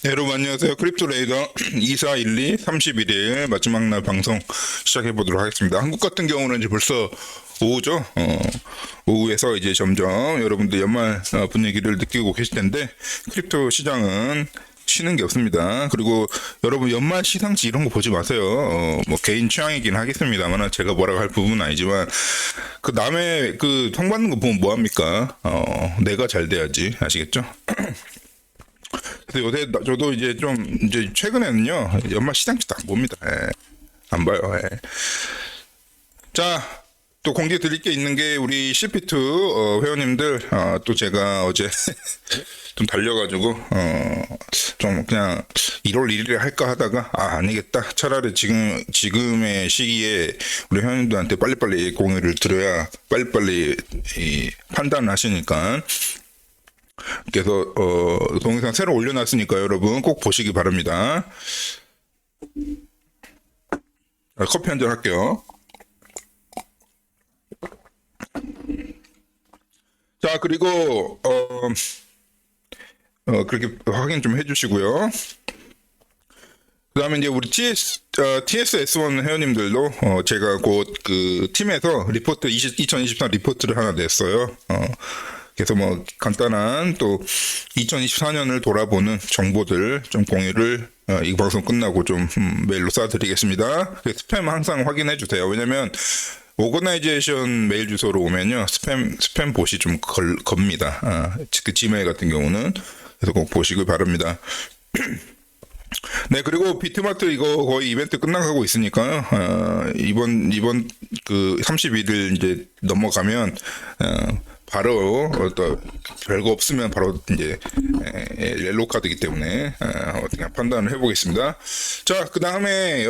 네, 여러분 안녕하세요. 크립토 레이더 2412 31일 마지막 날 방송 시작해 보도록 하겠습니다. 한국 같은 경우는 이제 벌써 오후죠. 오후에서 이제 점점 여러분들 연말 분위기를 느끼고 계실 텐데 크립토 시장은 쉬는 게 없습니다. 그리고 여러분 연말 시상식 이런 거 보지 마세요. 뭐 개인 취향이긴 하겠습니다만 제가 뭐라고 할 부분은 아니지만 그 남의 그 상 받는 거 보면 뭐 합니까? 내가 잘 돼야지 아시겠죠? 그래서 요새 저도 이제 좀 이제 최근에는요 연말 시상식 딱 봅니다. 예. 안 봐요. 예. 자, 또 공지 드릴 게 있는 게 우리 시피트 회원님들 또 제가 어제 좀 달려가지고 좀 그냥 1월 1일에 할까 하다가 아니겠다. 차라리 지금의 시기에 우리 회원님들한테 빨리빨리 공유를 드려야 빨리빨리 판단을 하시니까. 그래서 동영상 새로 올려놨으니까 여러분 꼭 보시기 바랍니다. 커피 한잔 할게요. 자, 그리고 그렇게 확인 좀 해주시고요. 그 다음에 이제 우리 TSS1 회원님들도 제가 곧 그 팀에서 리포트 2023 리포트를 하나 냈어요. 그래서 뭐 간단한 또 2024년을 돌아보는 정보들 좀 공유를 이 방송 끝나고 좀 메일로 쏴드리겠습니다. 스팸 항상 확인해 주세요. 왜냐면 오거나이제이션 메일 주소로 오면요 스팸 봇이 좀 겁니다. 그 지메일 같은 경우는 그래서 꼭 보시길 바랍니다. 네, 그리고 비트마트 이거 거의 이벤트 끝나가고 있으니까요. 이번 그 31일 이제 넘어가면 바로 또 별거 없으면 바로 이제 옐로우 카드이기 때문에 어떻게 판단을 해보겠습니다. 자, 그 다음에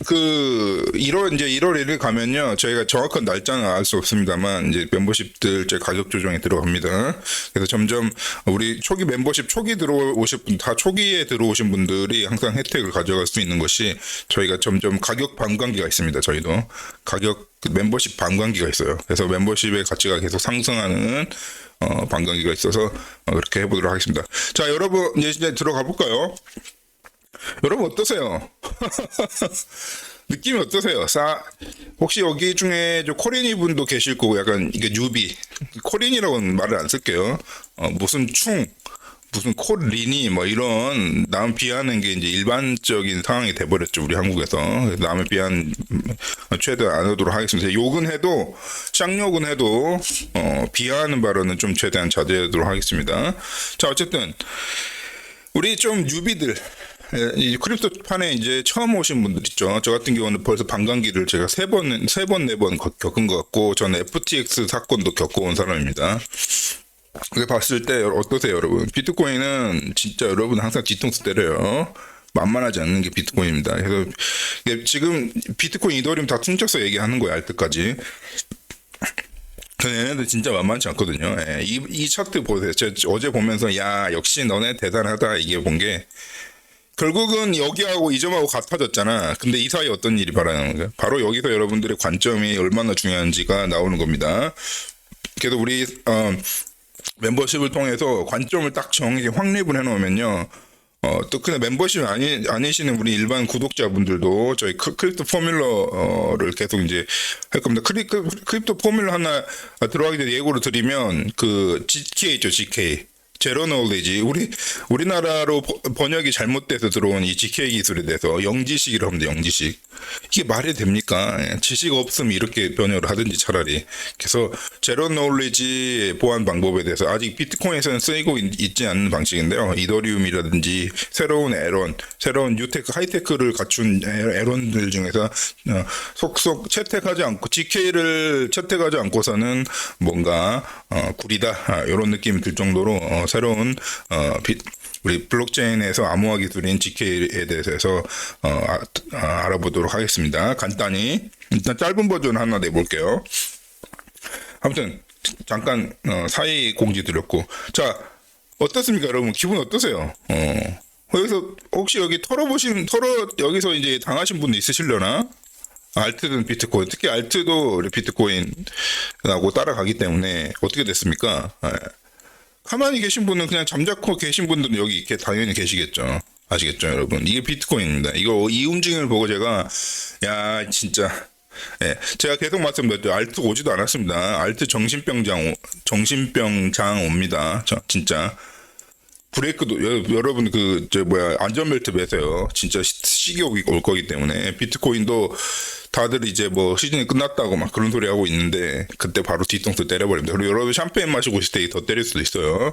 그 1월 1일 가면요 저희가 정확한 날짜는 알 수 없습니다만 이제 멤버십들 제 가격 조정에 들어갑니다. 그래서 점점 우리 초기 멤버십 초기 들어오신 분 다 초기에 들어오신 분들이 항상 혜택을 가져갈 수 있는 것이 저희가 점점 가격 반감기가 있습니다. 저희도 가격 멤버십 반감기가 있어요. 그래서 멤버십의 가치가 계속 상승하는 반감기가 있어서 그렇게 해보도록 하겠습니다. 자, 여러분 이제 들어가 볼까요? 여러분 어떠세요? 느낌이 어떠세요? 혹시 여기 중에 코린이 분도 계실 거고 약간 이게 뉴비 코린이라고는 말을 안 쓸게요. 무슨 콜리니 뭐 이런 남 비하는 게 이제 일반적인 상황이 돼버렸죠 우리 한국에서. 남을 비한 최대한 안 하도록 하겠습니다. 욕은 해도 쌍욕은 해도 비하하는 발언은 좀 최대한 자제하도록 하겠습니다. 자, 어쨌든 우리 좀 뉴비들 이 크립토판에 이제 처음 오신 분들 있죠. 저 같은 경우는 벌써 반감기를 제가 네 번 겪은 것 같고 저는 FTX 사건도 겪어온 사람입니다. 그게 봤을 때 어떠세요, 여러분? 비트코인은 진짜 여러분 항상 뒤통수 때려요. 만만하지 않는 게 비트코인입니다. 그래서 지금 비트코인, 이더리움 다 퉁쳐서 얘기하는 거예요, 알뜰까지. 얘네들 진짜 만만치 않거든요. 예, 이 차트 보세요. 제가 어제 보면서 야 역시 너네 대단하다 이게 본 게 결국은 여기하고 이 점하고 같아졌잖아. 근데 이 사이에 어떤 일이 발생하는 거예요? 바로 여기서 여러분들의 관점이 얼마나 중요한지가 나오는 겁니다. 그래서 우리 멤버십을 통해서 관점을 딱 정확히 확립을 해놓으면요. 또 그냥 멤버십 아니시는 우리 일반 구독자분들도 저희 크립토 포뮬러를 계속 이제 할 겁니다. 크립토 포뮬러 하나 들어가기 전에 예고를 드리면 그 GK 있죠, GK. 제로 노리지 우리나라로 번역이 잘못돼서 들어온 이 GK 기술에 대해서 영지식이라고 합니다. 영지식. 이게 말이 됩니까? 지식 없으면 이렇게 번역을 하든지 차라리. 그래서 제로 노리지 보안 방법에 대해서 아직 비트코인에서는 쓰이고 있지 않는 방식인데요. 이더리움이라든지 새로운 뉴테크, 하이테크를 갖춘 에런들 중에서 속속 채택하지 않고 GK를 채택하지 않고서는 뭔가 구리다 이런 느낌이 들 정도로 새로운 우리 블록체인에서 암호화 기술인 GK에 대해서 알아보도록 하겠습니다. 간단히 일단 짧은 버전 하나 내볼게요. 아무튼 잠깐 사이 공지 드렸고, 자 어떻습니까, 여러분? 기분 어떠세요? 여기서 혹시 여기 여기서 이제 당하신 분 있으시려나? 알트든 비트코인, 특히 알트도 비트코인하고 따라가기 때문에 어떻게 됐습니까? 가만히 계신 분은 그냥 잠자코 계신 분들은 여기 이렇게 당연히 계시겠죠. 아시겠죠, 여러분? 이게 비트코인입니다. 이 움직임을 보고 제가, 야, 진짜. 예, 제가 계속 말씀드렸죠. 알트 오지도 않았습니다. 알트 정신병장 옵니다. 진짜. 브레이크도, 여러분, 안전벨트 매세요. 진짜 시기옥이 올 거기 때문에. 비트코인도 다들 이제 뭐 시즌이 끝났다고 막 그런 소리 하고 있는데, 그때 바로 뒤통수 때려버립니다. 그리고 여러분 샴페인 마시고 있을 때 더 때릴 수도 있어요.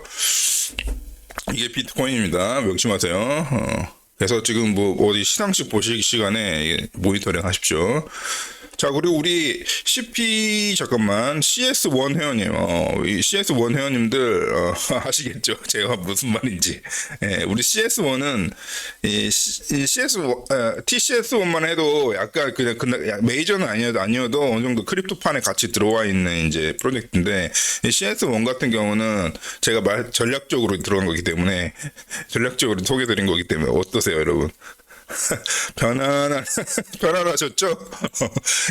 이게 비트코인입니다. 명심하세요. 그래서 지금 뭐 어디 시상식 보시기 시간에 모니터링 하십시오. 자, 그리고 우리 잠깐만, CS1 회원님, 이 CS1 회원님들, 아시겠죠? 제가 무슨 말인지. 예, 우리 CS1은, TCS1만 해도 약간 메이저는 아니어도 어느 정도 크립토판에 같이 들어와 있는 이제 프로젝트인데, CS1 같은 경우는 제가 전략적으로 들어간 거기 때문에, 전략적으로 소개드린 거기 때문에, 어떠세요, 여러분? 편안하셨죠?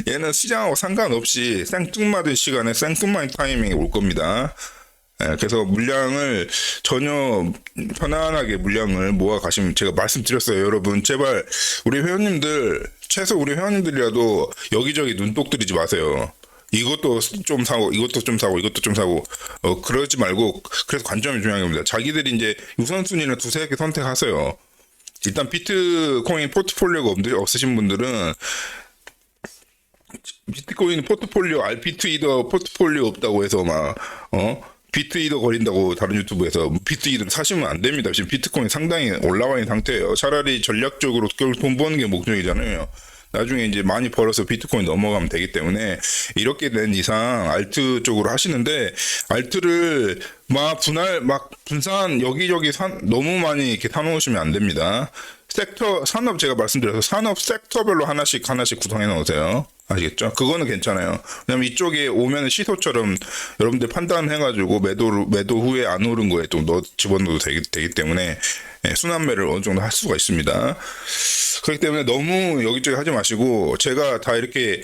얘는 시장하고 상관없이 생뚱맞은 시간에 생뚱맞은 타이밍이 올 겁니다. 그래서 물량을 전혀 편안하게 물량을 모아 가시면, 제가 말씀드렸어요. 여러분, 제발 우리 회원님들, 최소 우리 회원님들이라도 여기저기 눈독 들이지 마세요. 이것도 좀 사고, 이것도 좀 사고, 이것도 좀 사고, 그러지 말고, 그래서 관점이 중요한 겁니다. 자기들이 이제 우선순위를 두세 개 선택하세요. 일단 비트코인 포트폴리오가 없으신 분들은 비트코인 포트폴리오, 비트이더 포트폴리오 없다고 해서 비트이더 거린다고 다른 유튜브에서 비트이더 사시면 안 됩니다. 지금 비트코인 상당히 올라와 있는 상태예요. 차라리 전략적으로 결국 돈 버는 게 목적이잖아요. 나중에 이제 많이 벌어서 비트코인 넘어가면 되기 때문에, 이렇게 된 이상 알트 쪽으로 하시는데, 알트를 분산 여기저기 너무 많이 이렇게 사놓으시면 안 됩니다. 산업, 제가 말씀드려서 산업 섹터별로 하나씩 구성해 놓으세요. 아시겠죠? 그거는 괜찮아요. 왜냐면 이쪽에 오면 시소처럼 여러분들 판단해가지고 매도 후에 안 오른 거에 또 집어넣어도 되기 때문에, 순환매를 어느 정도 할 수가 있습니다. 그렇기 때문에 너무 여기저기 하지 마시고, 제가 다 이렇게,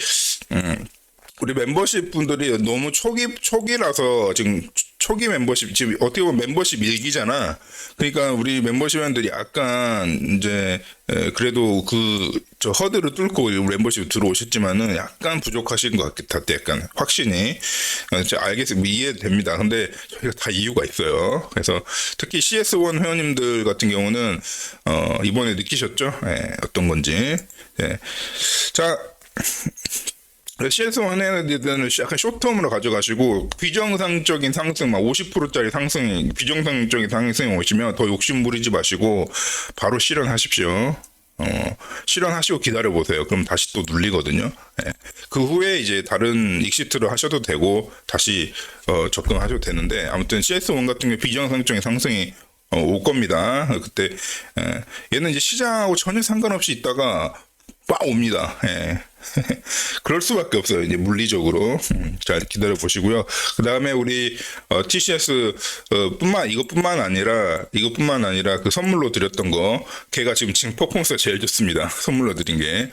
우리 멤버십 분들이 너무 초기라서 지금 초기 멤버십, 지금 어떻게 보면 멤버십 일기잖아. 그러니까 우리 멤버십 회원들이 약간 이제 그래도 허들을 뚫고 멤버십 들어오셨지만은 약간 부족하신 것 같아. 약간 확신이. 알겠습니다. 이해됩니다. 근데 저희가 다 이유가 있어요. 그래서 특히 CS1 회원님들 같은 경우는 이번에 느끼셨죠? 어떤 건지. 자, CS1에는 약간 쇼텀으로 가져가시고, 비정상적인 상승, 50%짜리 상승, 비정상적인 상승이 오시면 더 욕심 부리지 마시고, 바로 실현하십시오. 실현하시고 기다려보세요. 그럼 다시 또 눌리거든요. 그 후에 이제 다른 익시트를 하셔도 되고, 다시, 접근하셔도 되는데, 아무튼 CS1 같은 경우 비정상적인 상승이 올 겁니다. 그때, 얘는 이제 시장하고 전혀 상관없이 있다가, 빡 옵니다. 그럴 수밖에 없어요. 이제 물리적으로. 잘 기다려 보시고요. 그 다음에 우리 TCS 이것뿐만 아니라 그 선물로 드렸던 거, 걔가 지금 퍼포먼스가 제일 좋습니다. 선물로 드린 게.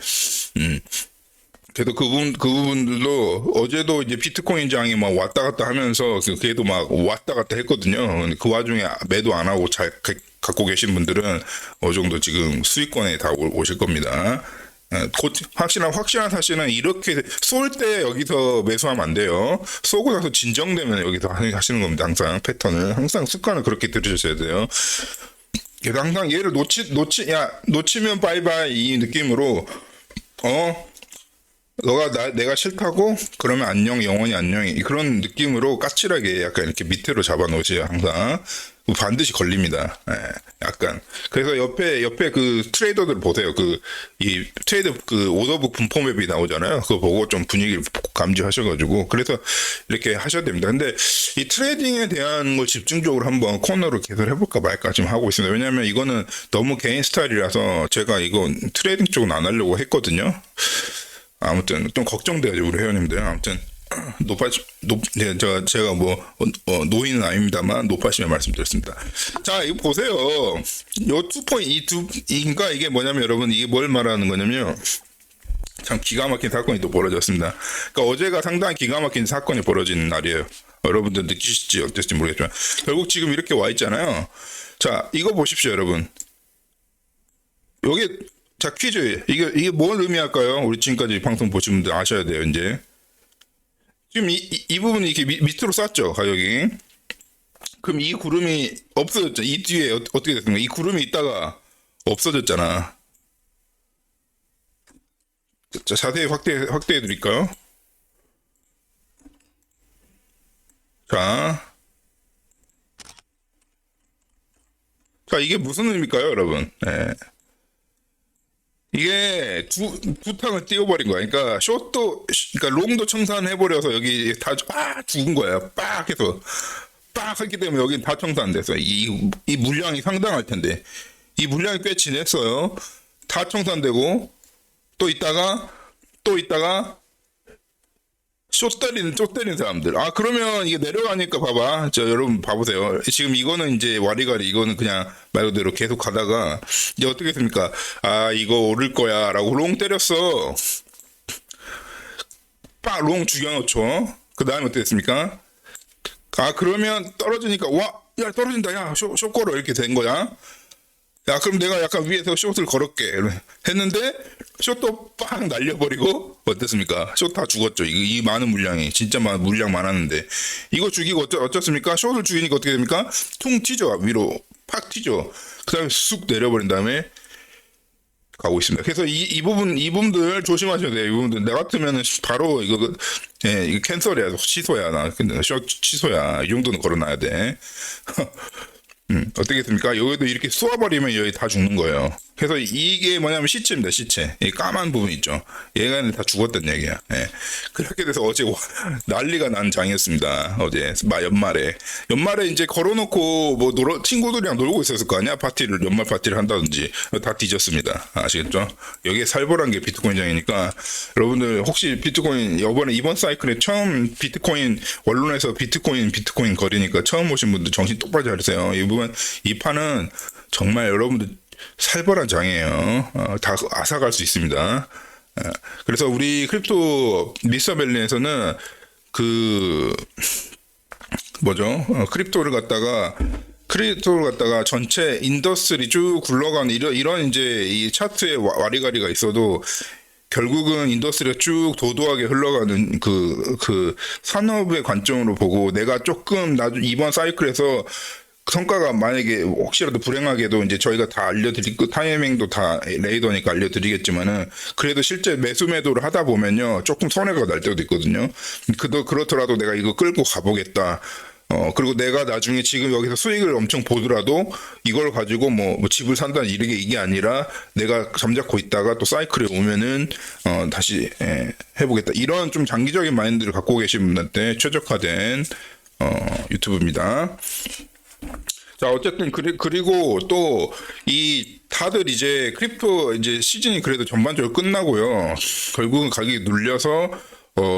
그래도 그 부분들도 어제도 이제 비트코인 장이 막 왔다 갔다 하면서 걔도 막 왔다 갔다 했거든요. 그 와중에 매도 안 하고 잘 갖고 계신 분들은 어느 정도 지금 수익권에 다 오실 겁니다. 곧 확실한 사실은 이렇게 쏠 때 여기서 매수하면 안 돼요. 쏘고 나서 진정되면 여기서 하시는 겁니다. 항상 패턴을, 항상 습관을 그렇게 들으셔야 돼요. 그래서 항상 얘를 놓치면 바이바이 이 느낌으로, 내가 싫다고? 그러면 안녕, 영원히 안녕히. 그런 느낌으로 까칠하게 약간 이렇게 밑으로 잡아 놓으세요, 항상. 반드시 걸립니다. 약간. 그래서 옆에 그 트레이더들 보세요. 이 트레이더 오더북 분포맵이 나오잖아요. 그거 보고 좀 분위기를 감지하셔가지고. 그래서 이렇게 하셔야 됩니다. 근데 이 트레이딩에 대한 걸 집중적으로 한번 코너로 개설해볼까 말까 지금 하고 있습니다. 왜냐면 이거는 너무 개인 스타일이라서 제가 이거 트레이딩 쪽은 안 하려고 했거든요. 아무튼 좀 걱정돼요, 우리 회원님들. 아무튼 제가 노인은 아닙니다만 높아시면 말씀드렸습니다. 자, 이거 보세요. 그러니까 이게 뭐냐면, 여러분, 이게 뭘 말하는 거냐면, 참 기가 막힌 사건이 또 벌어졌습니다. 그러니까 어제가 상당히 기가 막힌 사건이 벌어진 날이에요. 여러분들 느끼실지 어땠을지 모르겠지만 결국 지금 이렇게 와 있잖아요. 자, 이거 보십시오, 여러분. 요게 자 퀴즈 이게 뭘 의미할까요? 우리 지금까지 방송 보신 분들 아셔야 돼요. 이제 지금 이 부분이 이렇게 밑으로 쌌죠 가격이. 그럼 이 구름이 없어졌죠. 이 뒤에 어떻게 됐습니까? 이 구름이 있다가 없어졌잖아. 자, 자세히 확대해 드릴까요? 자, 자 이게 무슨 의미일까요, 여러분? 예. 이게 두 탕을 띄워버린 거야. 그러니까 그러니까 롱도 청산해버려서 여기 다 죽은 거야. 빡 해서. 빡 했기 때문에 여기 다 청산 안 됐어요. 이 물량이 상당할 텐데. 이 물량이 꽤 지냈어요. 다 청산되고, 또 있다가, 숏 때리는 사람들. 아, 그러면 이게 내려가니까 봐봐. 여러분 봐보세요. 지금 이거는 이제 와리가리, 이거는 그냥 말 그대로 계속 가다가, 이제 어떻게 했습니까? 아, 이거 오를 거야. 라고 롱 때렸어. 빡, 롱 죽여놓죠. 그 다음에 어떻게 됐습니까? 아, 그러면 떨어지니까, 와, 야, 떨어진다. 야, 숏 걸어. 이렇게 된 거야. 야, 그럼 내가 약간 위에서 숏을 걸을게. 했는데, 숏도 빵 날려버리고, 어땠습니까? 숏 다 죽었죠. 이 많은 물량이. 진짜 물량 많았는데. 이거 죽이고 어쩌습니까? 숏을 죽이니까 어떻게 됩니까? 퉁 튀죠. 위로 팍 튀죠. 그 다음에 쑥 내려버린 다음에, 가고 있습니다. 그래서 이분들 조심하셔야 돼요. 이분들 나 같으면은 바로 이거 캔슬이야, 취소야. 나 근데 취소야. 이 정도는 걸어놔야 돼. 어떻겠습니까? 여기도 이렇게 쏘아버리면 여기 다 죽는 거예요. 그래서 이게 뭐냐면 시체입니다, 시체. 이 까만 부분 있죠. 얘가 다 죽었단 얘기야. 예. 그렇게 돼서 어제 난리가 난 장이었습니다. 어제 연말에 이제 걸어놓고 뭐 친구들이랑 놀고 있었을 거 아니야? 연말 파티를 한다든지 다 뒤졌습니다. 아시겠죠? 여기에 살벌한 게 비트코인 장이니까 여러분들 혹시 비트코인 이번 사이클에 처음 비트코인 원론에서 비트코인 거리니까 처음 오신 분들 정신 똑바로 차리세요. 이 판은 정말 여러분들 살벌한 장이에요. 다 앗아갈 수 있습니다. 그래서 우리 크립토 미스터밸리에서는 크립토를 갖다가 전체 인더스트리 쭉 굴러가는 이런 이제 이 차트에 와리가리가 있어도 결국은 인더스트리가 쭉 도도하게 흘러가는 그 산업의 관점으로 보고 내가 조금 이번 사이클에서 성과가 만약에 혹시라도 불행하게도 이제 저희가 다 알려드리고 타이밍도 다 레이더니까 알려드리겠지만은 그래도 실제 매수매도를 하다 보면요 조금 손해가 날 때도 있거든요. 그렇더라도 내가 이거 끌고 가보겠다. 그리고 내가 나중에 지금 여기서 수익을 엄청 보더라도 이걸 가지고 뭐 집을 산다는 이게 아니라 내가 잠자코 있다가 또 사이클에 오면은 다시 해보겠다. 이런 좀 장기적인 마인드를 갖고 계신 분한테 최적화된 유튜브입니다. 자, 어쨌든 그리고 또 다들 이제 크립토 이제 시즌이 그래도 전반적으로 끝나고요. 결국은 가격이 눌려서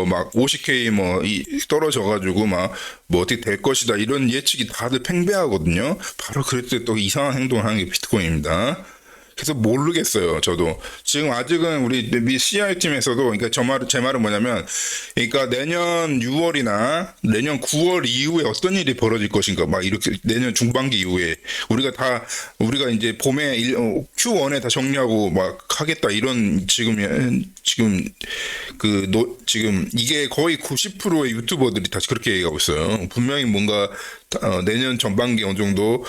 막 50K 떨어져가지고 뭐 어떻게 될 것이다 이런 예측이 다들 팽배하거든요. 바로 그럴 때 또 이상한 행동을 하는 게 비트코인입니다. 그래서 모르겠어요. 저도 지금 아직은 우리 CI 팀에서도 그러니까 제 말은 뭐냐면 그러니까 내년 6월이나 내년 9월 이후에 어떤 일이 벌어질 것인가 막 이렇게 내년 중반기 이후에 우리가 이제 봄에 Q1에 다 정리하고 막 하겠다 이런 지금 이게 거의 90%의 유튜버들이 다 그렇게 얘기하고 있어요. 분명히 뭔가 내년 전반기 어느 정도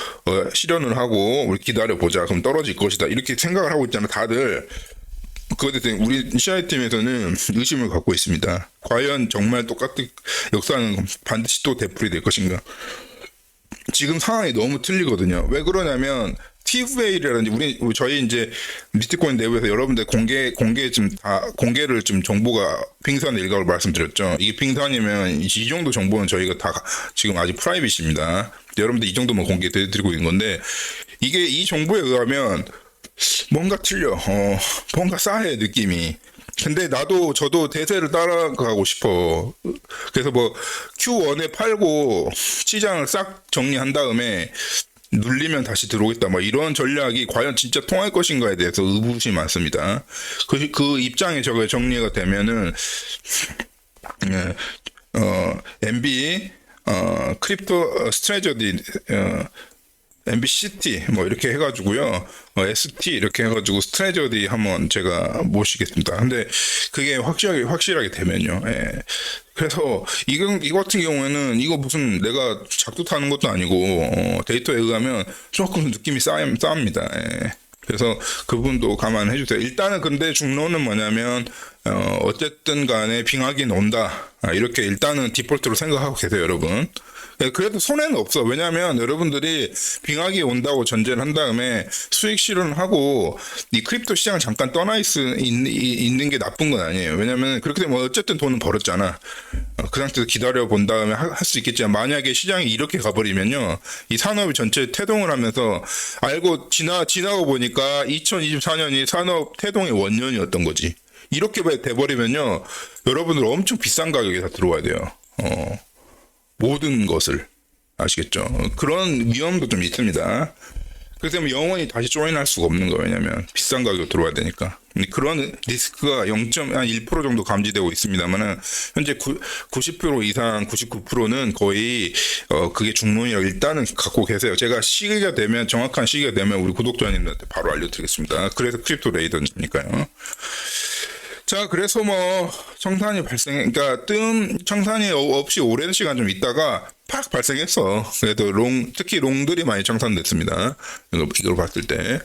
실현을 하고 우리 기다려 보자. 그럼 떨어질 것이다. 이렇게 생각을 하고 있잖아. 다들 그것에 대해 우리 CI 팀에서는 의심을 갖고 있습니다. 과연 정말 똑같은 역사는 반드시 또 되풀이 될 것인가? 지금 상황이 너무 틀리거든요. 왜 그러냐면 TFA라든지 저희 이제 비트코인 내부에서 여러분들 공개를 좀 정보가 빙산 일각을 말씀드렸죠. 이게 빙산이면 이 정도 정보는 저희가 다 지금 아직 프라이빗입니다. 여러분들 이 정도만 공개드리고 있는 건데 이게 이 정보에 의하면 뭔가 틀려. 뭔가 싸해 느낌이. 근데 저도 대세를 따라가고 싶어. 그래서 Q1에 팔고 시장을 싹 정리한 다음에 눌리면 다시 들어오겠다. 이런 전략이 과연 진짜 통할 것인가에 대해서 의구심이 많습니다. 그 입장에 저게 정리가 되면은, MB, 크립토 스트레저디, MBCT 뭐 이렇게 해가지고요, ST 이렇게 해가지고 스트레저디 한번 제가 모시겠습니다. 근데 그게 확실하게 되면요. 예. 그래서 이거 같은 경우에는 이거 무슨 내가 작두 타는 것도 아니고 데이터에 의하면 조금 느낌이 싸합니다. 예. 그래서 그 부분도 감안해 주세요. 일단은 근데 중론은 뭐냐면 어쨌든 간에 빙하기는 온다. 이렇게 일단은 디폴트로 생각하고 계세요, 여러분. 그래도 손해는 없어. 왜냐하면 여러분들이 빙하기 온다고 전제를 한 다음에 수익 실현을 하고 이 크립토 시장을 잠깐 있는 게 나쁜 건 아니에요. 왜냐하면 그렇게 되면 어쨌든 돈은 벌었잖아. 그 상태에서 기다려 본 다음에 할 수 있겠지만, 만약에 시장이 이렇게 가버리면요, 이 산업이 전체 태동을 하면서 알고 지나고 보니까 2024년이 산업 태동의 원년이었던 거지. 이렇게 돼버리면요, 여러분들 엄청 비싼 가격에 다 들어와야 돼요. 모든 것을. 아시겠죠? 그런 위험도 좀 있습니다. 그래서 영원히 다시 조인할 수가 없는 거예요. 왜냐면 비싼 가격으로 들어와야 되니까. 그런 리스크가 0.1% 정도 감지되고 있습니다만은 현재 90% 이상 99%는 거의 그게 중론이라고 일단은 갖고 계세요. 제가 정확한 시기가 되면 우리 구독자님들한테 바로 알려드리겠습니다. 그래서 크립토 레이더니까요. 자, 그래서 뭐 청산이 그러니까 청산이 없이 오랜 시간 좀 있다가 팍 발생했어. 그래도 특히 롱들이 많이 청산됐습니다. 이걸 봤을 때.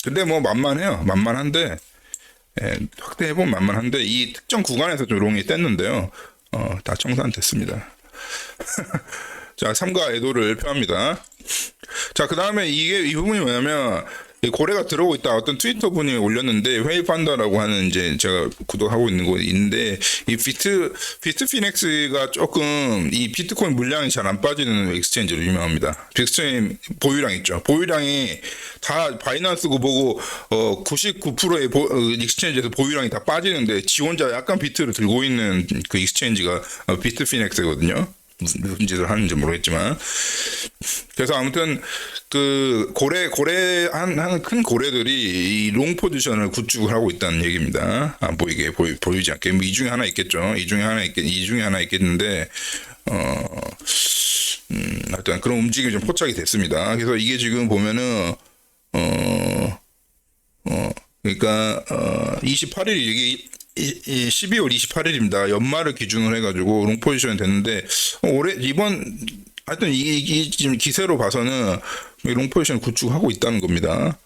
근데 뭐 만만한데, 확대해보면 만만한데, 이 특정 구간에서 좀 롱이 뗐는데요. 다 청산됐습니다. 자, 삼가 애도를 표합니다. 자, 그 다음에 이 부분이 뭐냐면, 이 고래가 들어오고 있다. 어떤 트위터 분이 올렸는데, 회의 판다라고 하는 이제 제가 구독하고 있는 곳이 있는데, 이 비트피넥스가 조금 이 비트코인 물량이 잘 안 빠지는 엑스체인지로 유명합니다. 비트코인 보유량 있죠. 보유량이 다 바이낸스고 뭐고 99%의 엑스체인지에서 보유량이 다 빠지는데, 지 혼자 약간 비트를 들고 있는 그 엑스체인지가 비트피넥스거든요. 무슨 짓을 하는지 모르겠지만. 그래서 아무튼 그 하는 큰 고래들이 이 롱 포지션을 구축을 하고 있다는 얘기입니다. 안 보이게 보이지 않게. 뭐 이 중에 하나 있겠죠. 이 중에 하나 있겠는데 하여튼 그런 움직임이 좀 포착이 됐습니다. 그래서 이게 지금 보면은 그러니까 28일이 이게 12월 28일입니다. 연말을 기준으로 해가지고 롱 포지션이 됐는데 하여튼 이 지금 기세로 봐서는 롱 포지션 구축하고 있다는 겁니다.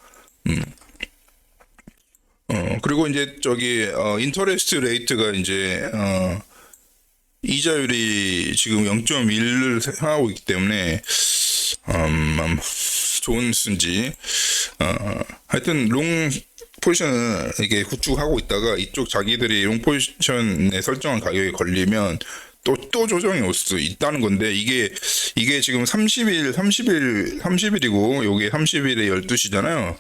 그리고 이제 인터레스트 레이트가 이제 이자율이 지금 0.1을 향하고 있기 때문에 좋은 수인지 하여튼 롱 포지션을 이게 구축하고 있다가 이쪽 자기들이 롱 포지션에 설정한 가격에 걸리면 또 조정이 올 수 있다는 건데, 이게 지금 30일이고 요게 30일에 12시잖아요.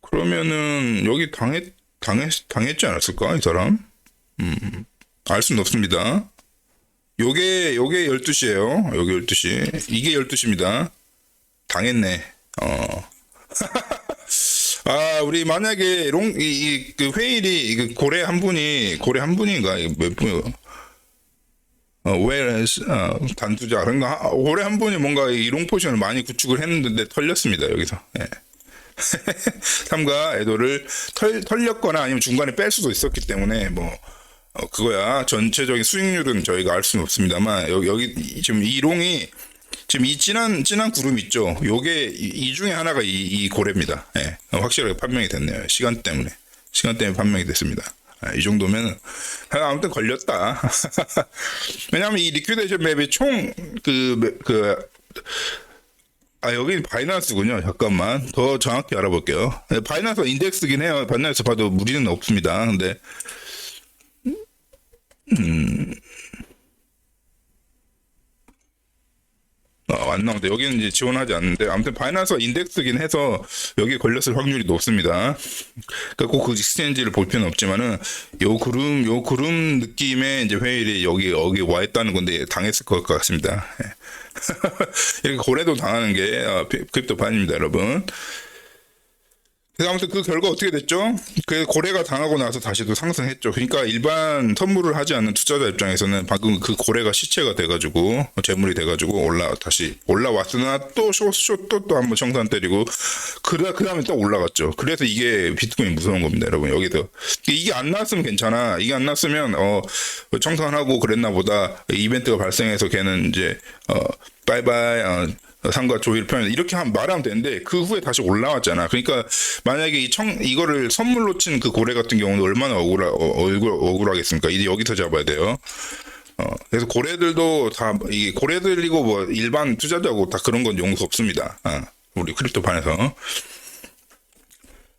그러면은 여기 당했지 않았을까 이 사람? 알 수는 없습니다. 요게 12시예요. 요게 12시. 이게 12시입니다. 당했네. 우리 만약에 그 회일이 그 고래 한 분인가 몇 분? 단투자 그런가 고래 한 분이 뭔가 이 롱 포지션을 많이 구축을 했는데 털렸습니다 여기서. 예. 삼가 애도를 털렸거나 아니면 중간에 뺄 수도 있었기 때문에 뭐 그거야. 전체적인 수익률은 저희가 알 수는 없습니다만 여기 지금 이 롱이 지금 이 진한 구름 있죠. 요게 이 중에 하나가 이 고래입니다. 예. 확실하게 판명이 됐네요. 시간 때문에 판명이 됐습니다. 이 정도면 아무튼 걸렸다. 왜냐하면 이 리퀴데이션 맵이 총 여기 바이낸스군요. 잠깐만 더 정확히 알아볼게요. 바이낸스 인덱스긴 해요. 바이낸스 봐도 무리는 없습니다. 근데 안 나오는데 여기는 이제 지원하지 않는데, 아무튼 바이낸스 인덱스긴 해서 여기에 걸렸을 확률이 높습니다. 그러니까 꼭 그 익스체인지를 볼 필요는 없지만은 요 구름 느낌의 이제 회일이 여기 와 있다는 건데 당했을 것 같습니다. 이렇게 고래도 당하는 게 크립토판입니다, 여러분. 그래서 아무튼 그 결과 어떻게 됐죠? 그 고래가 당하고 나서 다시 또 상승했죠. 그러니까 일반 선물을 하지 않는 투자자 입장에서는 방금 그 고래가 시체가 돼가지고 재물이 돼가지고 다시 올라왔으나 또 또 한번 청산 때리고 그 다음에 또 올라갔죠. 그래서 이게 비트코인 무서운 겁니다, 여러분. 여기서 이게 안 나왔으면 괜찮아. 이게 안 나왔으면 청산하고 그랬나 보다. 이벤트가 발생해서 걔는 이제 바이바이 상과 조의를 표현 이렇게 말하면 되는데 그 후에 다시 올라왔잖아. 그러니까 만약에 이거를 선물로 친 그 고래 같은 경우는 얼마나 억울하겠습니까? 이제 여기서 잡아야 돼요. 그래서 고래들도 다 이 고래들이고 뭐 일반 투자자고 다 그런 건 용서 없습니다. 우리 크립토판에서.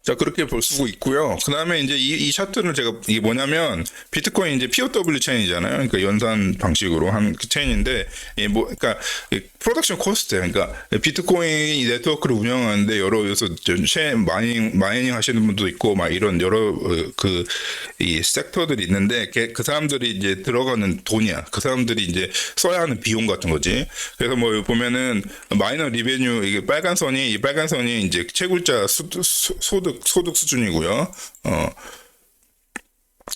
자, 그렇게 볼 수 있고요. 그 다음에 이제 이 차트를 이게 뭐냐면, 비트코인 이제 POW 체인이잖아요. 그러니까 연산 방식으로 한 그 체인인데, 그러니까, 프로덕션 코스트, 그러니까, 비트코인 네트워크를 운영하는데 여러 요소, 마이닝 하시는 분도 있고, 막 이런 여러, 이 섹터들이 있는데, 그 사람들이 이제 들어가는 돈이야. 그 사람들이 이제 써야 하는 비용 같은 거지. 그래서 뭐 보면은, 마이너 리베뉴, 이 빨간 선이 이제 채굴자 소득 수준이고요.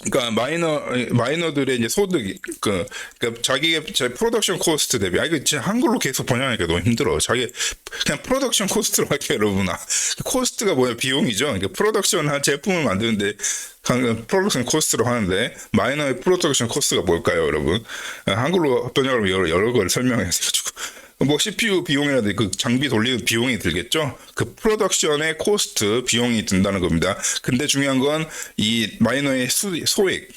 그러니까 마이너들의 이제 소득이 그러니까 자기의 프로덕션 코스트 대비 이거 진짜 한글로 계속 번역하니까 너무 힘들어. 그냥 프로덕션 코스트로 할게요, 여러분아. 코스트가 뭐야? 비용이죠. 그러니까 프로덕션 한 제품을 만드는데 프로덕션 코스트로 하는데 마이너의 프로덕션 코스트가 뭘까요, 여러분? 한글로 번역을 여러 걸 설명해가지고. 뭐 CPU 비용이라든지 그 장비 돌리는 비용이 들겠죠. 그 프로덕션의 코스트 비용이 든다는 겁니다. 근데 중요한 건 이 마이너의 수익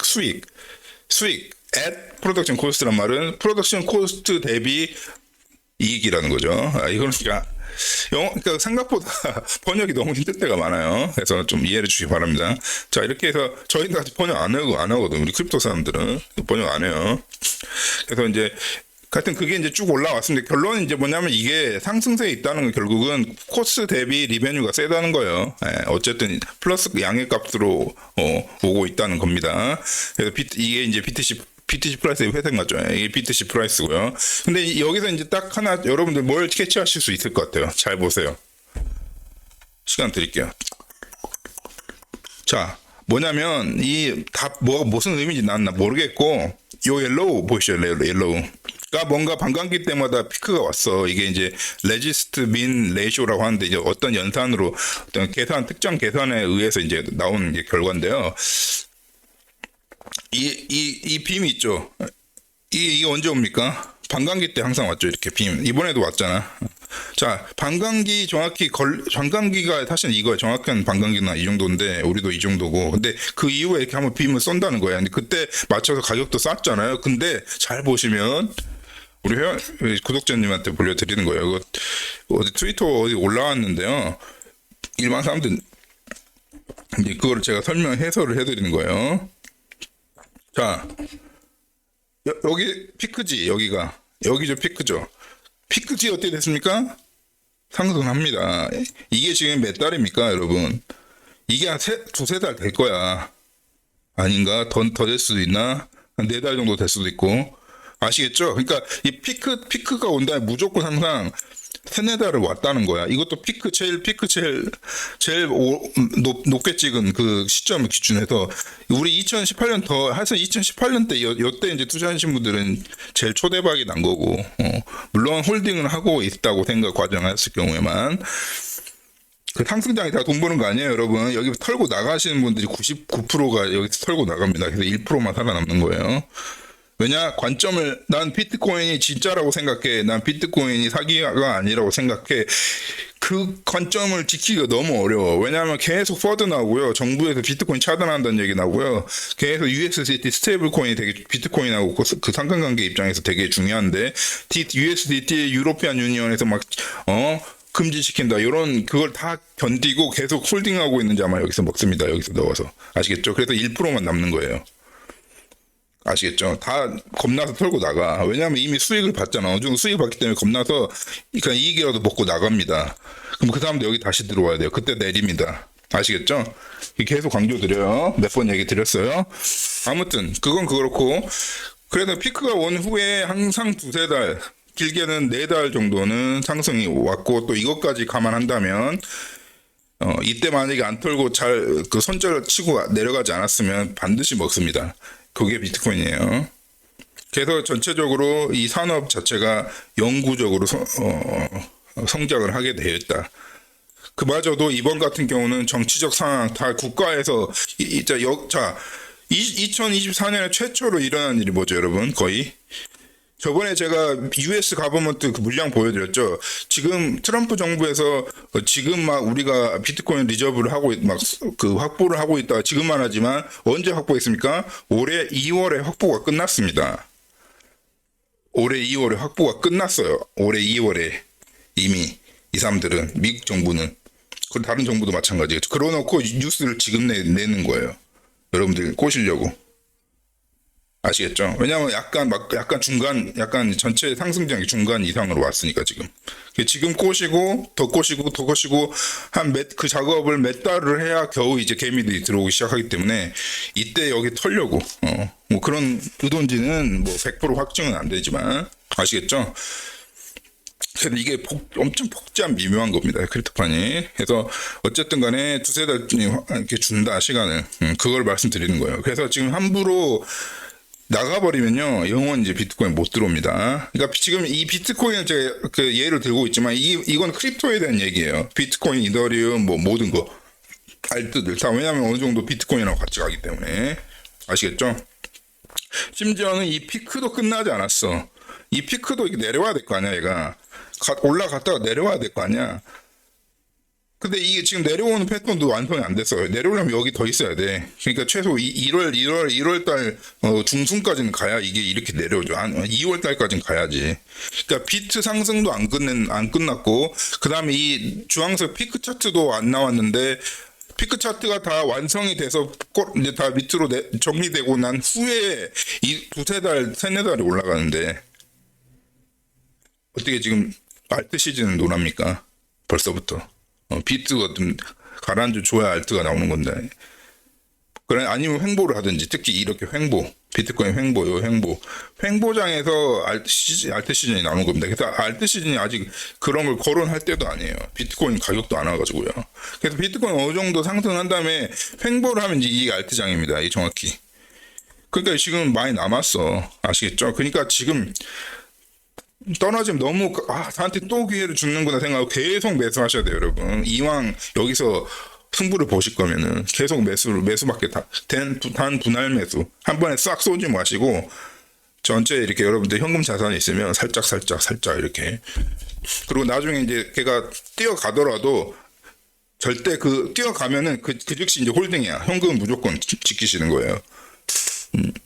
at 프로덕션 코스트란 말은 프로덕션 코스트 대비 이익이라는 거죠. 이건 그러니까 생각보다 번역이 너무 힘들 때가 많아요. 그래서 좀 이해를 주시기 바랍니다. 자, 이렇게 해서 저희는 아직 번역 안 하거든. 우리 크립토 사람들은 번역 안 해요. 그래서 이제 하여튼 그게 이제 쭉 올라왔습니다. 결론은 이제 뭐냐면 이게 상승세에 있다는 건 결국은 코스트 대비 리베뉴가 세다는 거예요. 어쨌든 플러스 양의 값으로 오고 있다는 겁니다. 그래서 이게 이제 BTC 프라이스의 회색 맞죠? 이게 BTC 프라이스고요. 근데 여기서 이제 딱 하나 여러분들 뭘 캐치하실 수 있을 것 같아요. 잘 보세요. 시간 드릴게요. 자, 뭐냐면 무슨 의미인지 난 모르겠고 요 옐로우 보이시죠? 옐로우. 가 뭔가 반감기 때마다 피크가 왔어. 이게 이제 레지스트 민 레이쇼라고 하는데 이제 어떤 연산으로 특정 계산에 의해서 이제 나오는 게 결과인데요. 이 빔이 있죠. 이게 언제 옵니까? 반감기 때 항상 왔죠. 이렇게 빔. 이번에도 왔잖아. 자, 반감기가 사실 이거야. 정확한 반감기나 이 정도인데, 우리도 이 정도고. 근데 그 이후에 이렇게 한번 빔을 쏜다는 거야. 근데 그때 맞춰서 가격도 쌌잖아요. 근데 잘 보시면, 우리 구독자님한테 보여드리는 거예요. 이거 어디 트위터 어디 올라왔는데요. 일반 사람들, 이제 그거를 제가 해설을 해드리는 거예요. 자, 여기 피크지, 여기죠, 피크죠. 피크지 어떻게 됐습니까? 상승합니다. 이게 지금 몇 달입니까, 여러분? 이게 한 두세 달 될 거야. 아닌가? 더 될 수도 있나? 한 4달 정도 될 수도 있고. 아시겠죠? 그러니까 이 피크가 온다면 무조건 항상 3-4달을 왔다는 거야. 이것도 제일 높게 찍은 그 시점을 기준해서 우리 2018년 하여튼 2018년 때 요때 이제 투자하신 분들은 제일 초대박이 난 거고, 물론 홀딩을 하고 있다고 과정했을 경우에만 그 상승장이 다 돈 버는 거 아니에요, 여러분. 여기 털고 나가시는 분들이 99%가 여기서 털고 나갑니다. 그래서 1%만 살아남는 거예요. 왜냐? 난 비트코인이 진짜라고 생각해. 난 비트코인이 사기가 아니라고 생각해. 그 관점을 지키기가 너무 어려워. 왜냐하면 계속 퍼드 나오고요. 정부에서 비트코인 차단한다는 얘기 나오고요. 계속 USDT 스테이블 코인이 되게 비트코인하고 그 상관관계 입장에서 되게 중요한데, USDT 유로피안 유니언에서 금지시킨다. 그걸 다 견디고 계속 홀딩하고 있는 자만 여기서 먹습니다. 여기서 넣어서. 아시겠죠? 그래서 1%만 남는 거예요. 아시겠죠? 다 겁나서 털고 나가. 왜냐하면 이미 수익을 받잖아. 어느 정도 수익을 받기 때문에 겁나서 그냥 이익이라도 먹고 나갑니다. 그럼 그 사람도 여기 다시 들어와야 돼요. 그때 내립니다. 아시겠죠? 계속 강조드려요. 몇 번 얘기 드렸어요. 아무튼 그건 그렇고, 그래서 피크가 온 후에 항상 2-3달, 길게는 4달 정도는 상승이 왔고, 또 이것까지 감안한다면 이때 만약에 안 털고 잘 그 손절 치고 내려가지 않았으면 반드시 먹습니다. 그게 비트코인이에요. 그래서 전체적으로 이 산업 자체가 영구적으로 성장을 하게 되었다. 그마저도 이번 같은 경우는 정치적 상황 다 국가에서 2024년에 최초로 일어난 일이 뭐죠, 여러분? 거의 저번에 제가 US 가버먼트 그 물량 보여드렸죠. 지금 트럼프 정부에서 지금 막 우리가 비트코인 리저브를 하고 막 그 확보를 하고 있다. 지금만 하지만 언제 확보했습니까? 올해 2월에 확보가 끝났습니다. 올해 2월에 확보가 끝났어요. 올해 2월에 이미 이 사람들은 미국 정부는 그 다른 정부도 마찬가지예요. 그러놓고 뉴스를 지금 내는 거예요. 여러분들 꼬시려고. 아시겠죠? 왜냐하면 약간 전체 상승장이 중간 이상으로 왔으니까 지금 꼬시고 더 꼬시고 그 작업을 몇 달을 해야 겨우 이제 개미들이 들어오기 시작하기 때문에 이때 여기 털려고 뭐 그런 의도인지는 뭐 100% 확증은 안 되지만 아시겠죠? 그래서 이게 엄청 복잡한 미묘한 겁니다. 크립토판이. 그래서 어쨌든 간에 두세 달 이렇게 준다 시간을 그걸 말씀드리는 거예요. 그래서 지금 함부로 나가버리면요, 영원 이제 비트코인 못 들어옵니다. 그러니까 지금 이 비트코인을 제가 그 예를 들고 있지만 이건 크립토에 대한 얘기예요. 비트코인, 이더리움, 뭐 모든 거 알트들 다 왜냐하면 어느 정도 비트코인하고 같이 가기 때문에 아시겠죠? 심지어는 이 피크도 끝나지 않았어. 이 피크도 내려와야 될 거 아니야, 얘가 올라갔다가 내려와야 될 거 아니야. 근데 이게 지금 내려오는 패턴도 완성이 안 됐어요. 내려오려면 여기 더 있어야 돼. 그러니까 최소 1월 달 중순까지는 가야 이게 이렇게 내려오죠. 2월 달까지는 가야지. 그러니까 비트 상승도 안 끝났고, 그 다음에 이 주황색 피크 차트도 안 나왔는데, 피크 차트가 다 완성이 돼서 이제 다 밑으로 정리되고 난 후에 이 두세 달, 세네 달이 올라가는데, 어떻게 지금 알트 시즌은 논합니까? 벌써부터. 비트가 좀 가라앉아 줘야 알트가 나오는 건데. 그래, 아니면 횡보를 하든지, 특히 이렇게 비트코인 횡보장에서 알트 시즌이 나오는 겁니다. 그래서 알트 시즌이 아직 그런 걸 거론할 때도 아니에요. 비트코인 가격도 안 와가지고요. 그래서 비트코인 어느 정도 상승한 다음에 횡보를 하면 이게 알트장입니다. 이 정확히. 그러니까 지금 많이 남았어. 아시겠죠? 그러니까 지금 떨어지면 너무 나한테 또 기회를 주는구나 생각하고 계속 매수하셔야 돼요, 여러분. 이왕 여기서 승부를 보실 거면은 계속 매수밖에 단 분할 매수 한 번에 싹 쏘지 마시고 전체 이렇게 여러분들 현금 자산이 있으면 살짝 이렇게. 그리고 나중에 이제 걔가 뛰어가더라도 절대 뛰어가면은 그 즉시 이제 홀딩이야. 현금은 무조건 지키시는 거예요.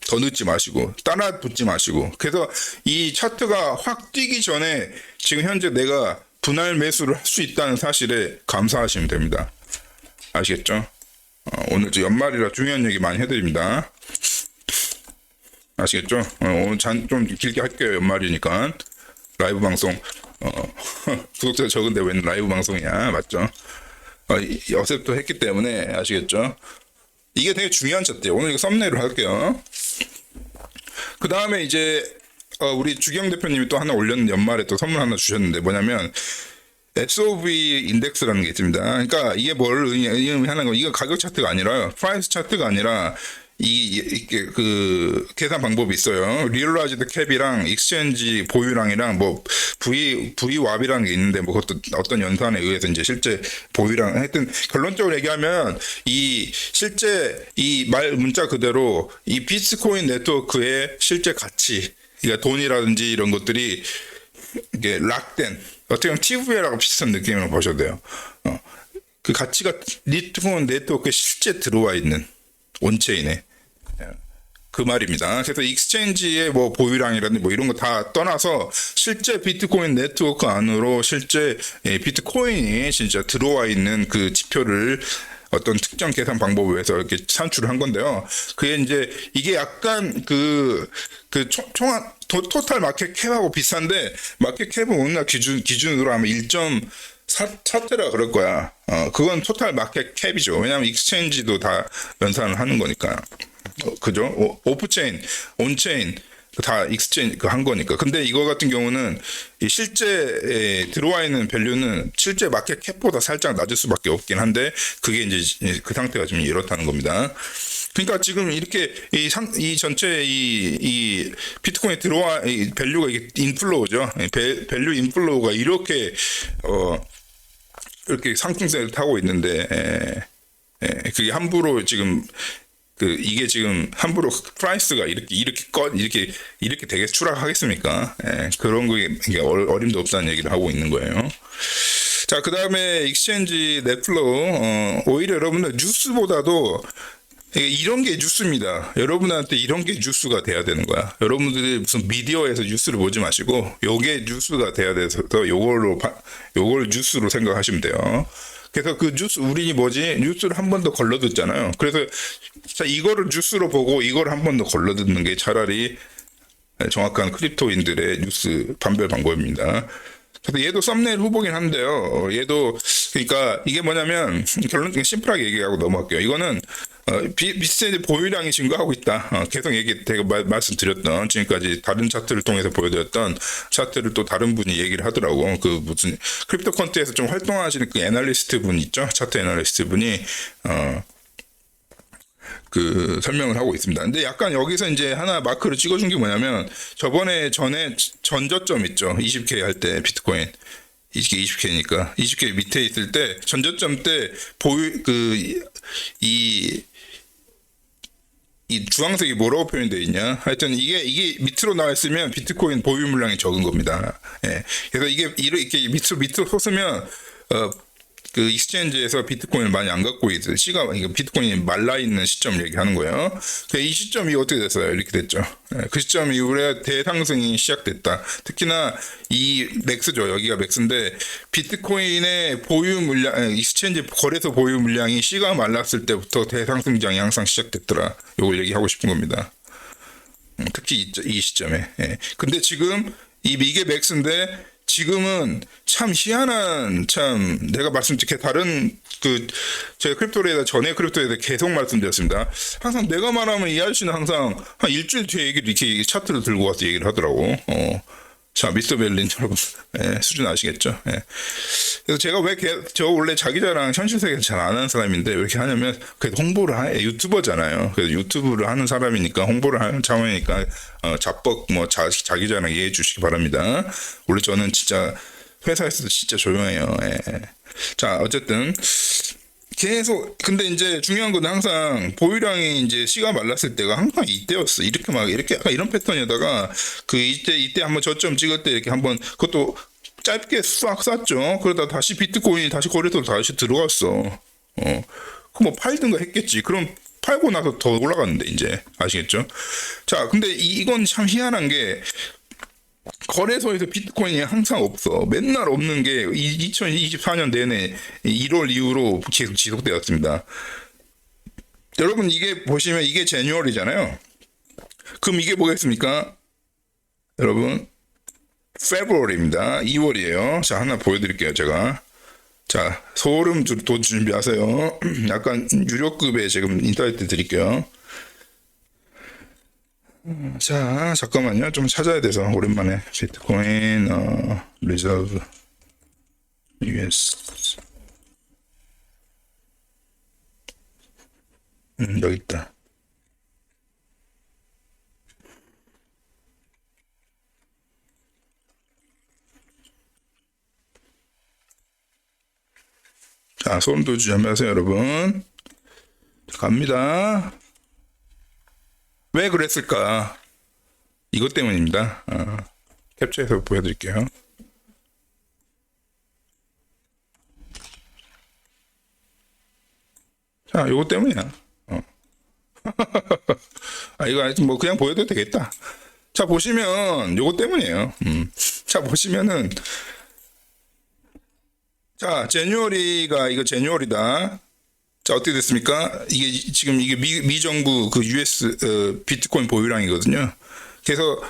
더 늦지 마시고 따라 붙지 마시고. 그래서 이 차트가 확 뛰기 전에 지금 현재 내가 분할 매수를 할 수 있다는 사실에 감사하시면 됩니다. 아시겠죠? 오늘 연말이라 중요한 얘기 많이 해드립니다. 아시겠죠? 오늘 좀 길게 할게요. 연말이니까 라이브 방송 구독자 적은데 웬 라이브 방송이야. 맞죠? 어셉도 했기 때문에 아시겠죠? 이게 되게 중요한 차트예요. 오늘 이거 썸네일로 할게요. 그 다음에 이제 우리 주경 대표님이 또 하나 올렸는데 연말에 또 선물 하나 주셨는데 뭐냐면 SOV 인덱스라는 게 있습니다. 그러니까 이게 뭘 의미하는 거? 이거 가격 차트가 아니라 프라이스 차트가 아니라 이게 그 계산 방법이 있어요. 리얼라이즈드 캡이랑 익스체인지 보유량이랑 뭐 VWAP이라는 게 있는데 뭐 그것도 어떤 연산에 의해서 이제 실제 보유량 하여튼 결론적으로 얘기하면 이 실제 이 문자 그대로 이 비트코인 네트워크의 실제 가치, 그러니까 돈이라든지 이런 것들이 이게 락된 어떻게 보면 TV라고 비슷한 느낌으로 보셔도 돼요. 그 가치가 비트코인 네트워크에 실제 들어와 있는 온체인에 그 말입니다. 그래서 익스체인지의 뭐 보유량이라든지 뭐 이런 거 다 떠나서 실제 비트코인 네트워크 안으로 실제 비트코인이 진짜 들어와 있는 그 지표를 어떤 특정 계산 방법을 위해서 이렇게 산출을 한 건데요. 그게 이제 이게 약간 토탈 마켓 캡하고 비슷한데 마켓 캡은 오늘날 기준으로 하면 1.4테라 그럴 거야. 그건 토탈 마켓 캡이죠. 왜냐하면 익스체인지도 다 연산을 하는 거니까. 그죠? 오프체인, 온체인, 다 익스체인지 한 거니까. 근데 이거 같은 경우는 이 실제 들어와 있는 밸류는 실제 마켓 캡보다 살짝 낮을 수밖에 없긴 한데 그게 이제 그 상태가 좀 이렇다는 겁니다. 그러니까 지금 이렇게 이 전체 이 비트코인에 들어와 이 밸류가 이게 인플로우죠. 밸류 인플로우가 이렇게 이렇게 상승세를 타고 있는데 그게 함부로 지금 이게 지금 함부로 프라이스가 이렇게 되게 추락하겠습니까? 그런 게 어림도 없다는 얘기를 하고 있는 거예요. 자, 그 다음에 익스체인지 넷플로우, 오히려 여러분들 뉴스보다도 이런 게 뉴스입니다. 여러분한테 이런 게 뉴스가 돼야 되는 거야. 여러분들이 무슨 미디어에서 뉴스를 보지 마시고 요게 뉴스가 돼야 돼서 요걸 뉴스로 생각하시면 돼요. 그래서 그 뉴스 우리 뉴스를 한 번 더 걸러 듣잖아요. 그래서 자, 이거를 뉴스로 보고 이걸 한 번 더 걸러 듣는 게 차라리 정확한 크립토인들의 뉴스 판별 방법입니다. 그래서 얘도 썸네일 후보긴 한데요. 얘도 그러니까 이게 뭐냐면 결론 심플하게 얘기하고 넘어갈게요. 이거는 비트코인 보유량이 증가하고 있다. 계속 말씀드렸던 지금까지 다른 차트를 통해서 보여드렸던 차트를 또 다른 분이 얘기를 하더라고. 그 무슨 크립토 컨트에서 좀 활동하시는 그 애널리스트 분 있죠? 차트 애널리스트 분이 그 설명을 하고 있습니다. 근데 약간 여기서 이제 하나 마크를 찍어준 게 뭐냐면 전에 전저점 있죠. 20K 할 때 비트코인. 이게 20K니까 20K 밑에 있을 때 전저점 때 이 주황색이 뭐라고 표현되어 있냐? 하여튼 이게 밑으로 나와 있으면 비트코인 보유 물량이 적은 겁니다. 그래서 이게 이렇게 밑으로 솟으면 그 익스체인지에서 비트코인을 많이 안 갖고 있어요. 비트코인이 말라 있는 시점을 얘기하는 거예요. 이 시점이 어떻게 됐어요? 이렇게 됐죠. 그 시점 이후에 대상승이 시작됐다. 특히나 이 맥스죠. 여기가 맥스인데 비트코인의 보유 물량, 익스체인지 거래소 보유 물량이 C가 말랐을 때부터 대상승장이 항상 시작됐더라. 요걸 얘기하고 싶은 겁니다. 특히 이 시점에. 근데 지금 이게 맥스인데 지금은 참 희한한 내가 말씀드린 다른 제가 크립토레이더 전에 크립토레이더 계속 말씀드렸습니다. 항상 내가 말하면 이 아저씨는 항상 한 일주일 뒤에 이렇게 차트를 들고 와서 얘기를 하더라고. 자, 미스터 벨린 여러분 수준 아시겠죠? 그래서 제가 저 원래 자기 자랑 현실 세계에서 잘 안 하는 사람인데 왜 이렇게 하냐면 그래도 홍보를 유튜버잖아요. 그래서 유튜브를 하는 사람이니까 홍보를 하는 차원이니까 자뻑 자기 자랑 이해해 주시기 바랍니다. 원래 저는 진짜 회사에서도 진짜 조용해요. 자, 어쨌든 계속 근데 이제 중요한 건 항상 보유량이 이제 C가 말랐을 때가 항상 이때였어. 이렇게 약간 이런 패턴에다가 이때 한번 저점 찍을 때 이렇게 한번 그것도 짧게 싹 쌌죠. 그러다 다시 비트코인이 다시 거래소로 다시 들어갔어. 그럼 팔든가 했겠지. 그럼 팔고 나서 더 올라갔는데 이제 아시겠죠? 자, 근데 이건 참 희한한 게 거래소에서 비트코인이 항상 없어. 맨날 없는 게 2024년 내내 1월 이후로 계속 지속되었습니다. 여러분 이게 보시면 이게 제뉴얼이잖아요. 그럼 이게 뭐겠습니까? 여러분 February입니다. 2월이에요. 자, 하나 보여드릴게요. 제가. 자, 소름 돋 준비하세요. 약간 유료급에 지금 인터넷 드릴게요. 자, 잠깐만요. 좀 찾아야 돼서 오랜만에 비트코인 리저브 US 여기 있다. 자, 소름 돋지 준비하세요, 여러분. 갑니다. 왜 그랬을까? 이것 때문입니다. 캡처해서 보여드릴게요. 자, 이것 때문이야. 이거 하여튼 뭐 그냥 보여도 되겠다. 자, 보시면 요것 때문이에요. 자, 보시면은 자, 이거 제뉴얼이다. 자, 어떻게 됐습니까? 이게 미정부 US 비트코인 보유량이거든요. 그래서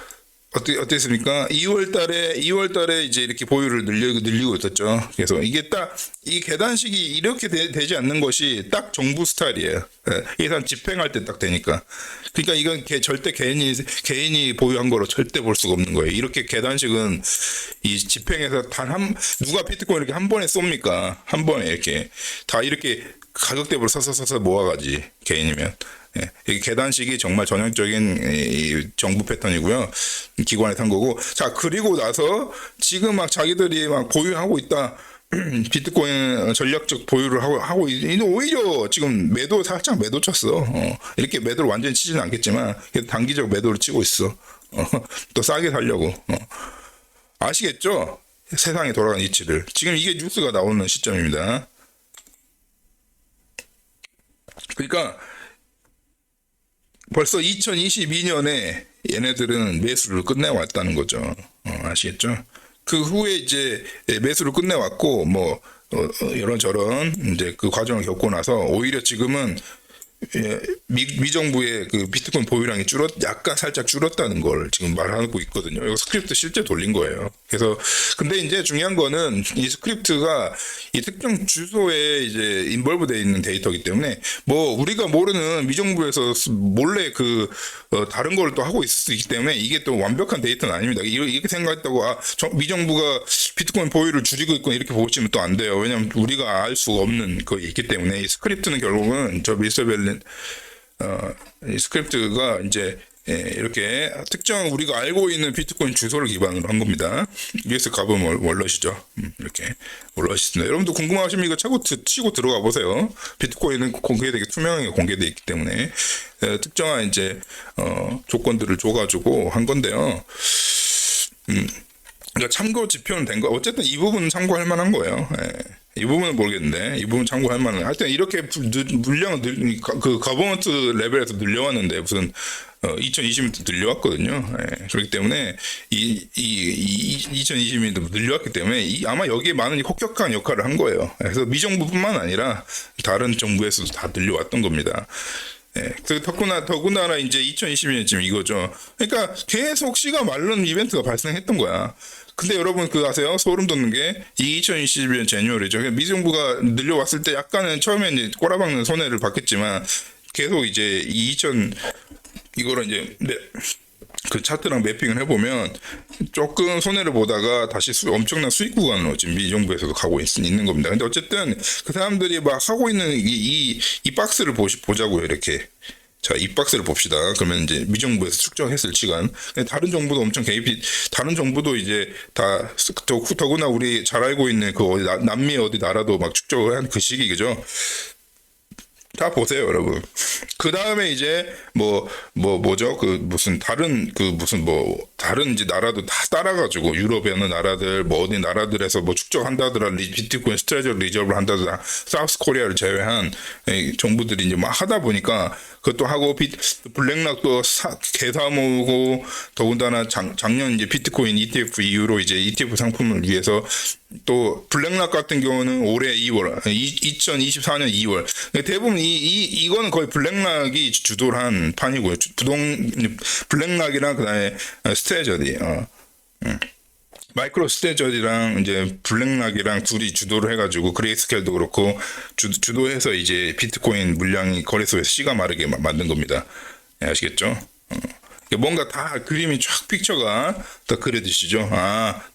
어땠습니까? 2월 달에 이제 이렇게 보유를 늘리고 있었죠. 그래서 이게 딱 이 계단식이 이렇게 되지 않는 것이 딱 정부 스타일이에요. 이게 한 집행할 때 딱 되니까. 그러니까 이건 절대 개인이 보유한 거로 절대 볼 수가 없는 거예요. 이렇게 계단식은 이 집행에서 누가 비트코인 이렇게 한 번에 쏩니까? 한 번에 이렇게 다 이렇게 가격대로 서서 모아가지 개인이면. 예, 이게 계단식이 정말 전형적인 이 정부 패턴이고요. 기관에서 한 거고. 자, 그리고 나서 지금 막 자기들이 막 보유하고 있다. 비트코인 전략적 보유를 하고 오히려 지금 살짝 매도 쳤어. 이렇게 매도를 완전히 치지는 않겠지만 단기적 매도를 치고 있어. 또 싸게 살려고. 아시겠죠? 세상이 돌아가는 이치를. 지금 이게 뉴스가 나오는 시점입니다. 그러니까 벌써 2022년에 얘네들은 매수를 끝내왔다는 거죠. 아시겠죠? 그 후에 이제 매수를 끝내왔고, 이런저런 이제 그 과정을 겪고 나서 오히려 지금은 미정부의 그 비트코인 보유량이 약간 살짝 줄었다는 걸 지금 말하고 있거든요. 이거 스크립트 실제 돌린 거예요. 그래서 근데 이제 중요한 거는 이 스크립트가 이 특정 주소에 이제 인벌브되어 있는 데이터이기 때문에 우리가 모르는 미정부에서 몰래 다른 걸 또 하고 있을 수 있기 때문에 이게 또 완벽한 데이터는 아닙니다. 이렇게 생각했다고 미정부가 비트코인 보유를 줄이고 있고 이렇게 보시면 또 안 돼요. 왜냐면 우리가 알 수가 없는 거 있기 때문에 이 스크립트는 결국은 이 스크립트가 이제 이렇게 특정 우리가 알고 있는 비트코인 주소를 기반으로 한 겁니다. US 가본 월렛이죠. 이렇게 월렛이습니다. 여러분도 궁금하시면 이거 치고 들어가 보세요. 비트코인은 되게 투명하게 공개되어 있기 때문에 특정한 이제 조건들을 줘가지고 한 건데요. 그러니까 참고 지표는 된 거. 어쨌든 이 부분은 참고할 만한 거예요. 이 부분은 모르겠는데 이 부분 참고할 만한. 하여튼 이렇게 물량을 그 거버넌트 레벨에서 늘려왔는데 무슨 2020년도 늘려왔거든요. 그렇기 때문에 이 2020년도 늘려왔기 때문에 아마 여기에 많은 혹격한 역할을 한 거예요. 그래서 미정부뿐만 아니라 다른 정부에서도 다 늘려왔던 겁니다. 더구나 이제 2020년 지금 이거죠. 그러니까 계속 씨가 마르는 이벤트가 발생했던 거야. 근데 여러분 아세요? 소름 돋는 게 이 2021년 제뉴얼이죠. 미정부가 늘려왔을 때 약간은 처음에 이제 꼬라박는 손해를 받겠지만 계속 이제 이거를 이제 그 차트랑 매핑을 해보면 조금 손해를 보다가 다시 엄청난 수익 구간으로 지금 미정부에서도 가고 있는 겁니다. 근데 어쨌든 그 사람들이 막 하고 있는 이 박스를 보자고요. 이렇게. 자, 이 박스를 봅시다. 그러면 이제 미정부에서 측정했을 시간. 다른 정부도 엄청 다른 정부도 이제 더구나 우리 잘 알고 있는 남미 어디 나라도 막 축적을 한 그 시기죠. 다 보세요, 여러분. 그 다음에 이제 뭐죠? 다른 이제 나라도 다 따라가지고 유럽의 어느 나라들 어디 나라들에서 축적한다더라 비트코인 트레저리 리저브를 한다더라 사우스 코리아를 제외한 정부들이 이제 막 하다 보니까 그것도 하고 블랙락도 개사 모으고 더군다나 작년 이제 비트코인 ETF 이후로 이제 ETF 상품을 위해서 또 블랙락 같은 경우는 올해 2월 2024년 2월 대부분 이거는 거의 블랙락이 주도를 한 판이고요. 블랙락이랑 그다음에 스테저디 마이크로 스테저디랑 이제 블랙락이랑 둘이 주도를 해가지고 그레이스케일도 그렇고 주도해서 이제 비트코인 물량이 거래소에서 씨가 마르게 만든 겁니다. 아시겠죠? 뭔가 다 그림이 쫙 픽처가 다 그려지시죠?